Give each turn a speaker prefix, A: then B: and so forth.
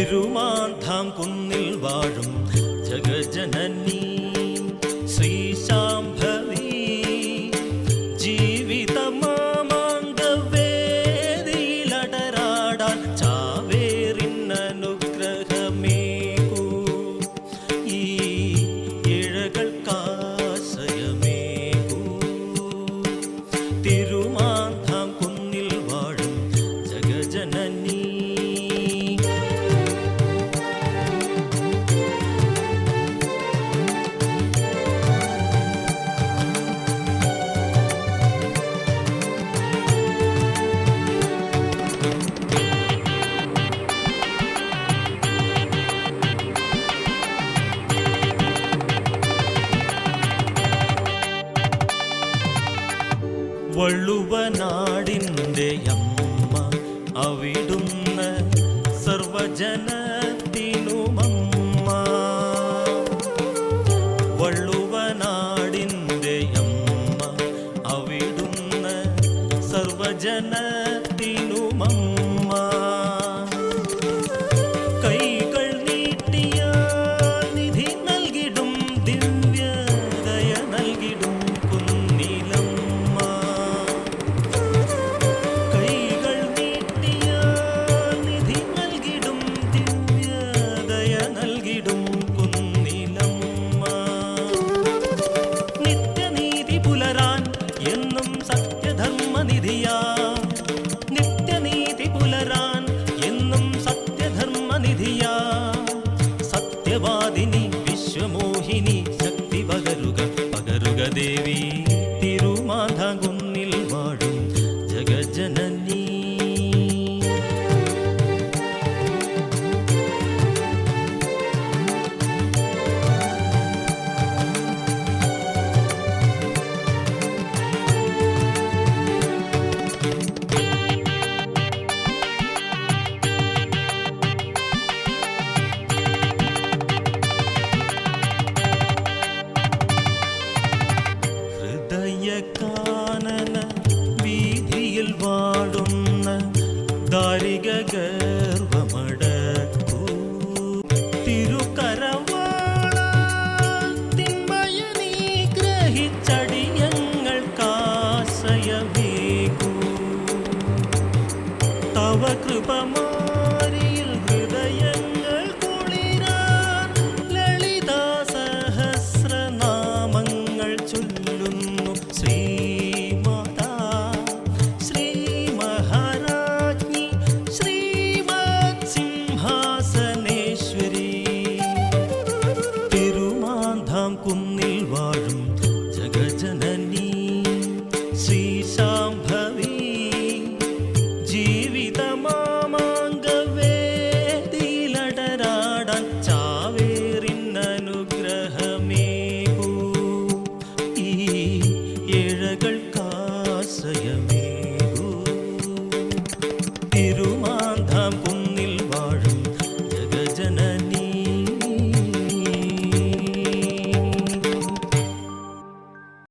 A: തിരുമാന്ധാം കുന്നിൽ വാഴും ജഗജനനീ ശ്രീശാംഭവി ജീവിതമാമാങ്കവേദിയിലടരാടാൻ ചാവേറിനനുഗ്രഹമേകൂ ഈ ഇഴകൾക്കാശയമേകൂ. തിരുമാന്ധാം കുന്നിൽ വാഴും ജഗജനനീ വള്ളുവനാടിൻ്റെ അമ്മ അവിടുന്ന് സർവജനത്തിനുമമ്മ. വള്ളുവനാടിൻ്റെ അമ്മ അവിടുന്ന് സർവജനത്തിനുമമ്മ. കൈകൾ നീട്ടിയ നിധി നൽകിടും ദിവ്യദയ നൽകിടും കുന്നിലമ്മ. കൈകൾ നീട്ടിയ നിധി നൽകിടും ദിവ്യദയ നൽകിടും കുന്നിലമ്മ. നിത്യനീതി പുലരാൻ എന്നും സത്യധർമ്മനിധിയാ. നിത്യനീതി പുലരാൻ എന്നും സത്യധർമ്മനിധിയാ. സത്യവാദിനി വിശ്വമോഹിനി ശക്തി പകരുക പകരുക ദേവി. തിരുമാന്ധാം കുന്നിൽ വാഴും ജഗജനനീ ഹൃദയകാനന വീഥിയിൽ വാടുന്ന ദാരിക ഗർവമടക്കൂ. തിരുക്കരവാള തിന്മയ നിഗ്രഹിച്ചടിയങ്ങൾക്കാശ്രയമേകൂ. തവ കൃപമാ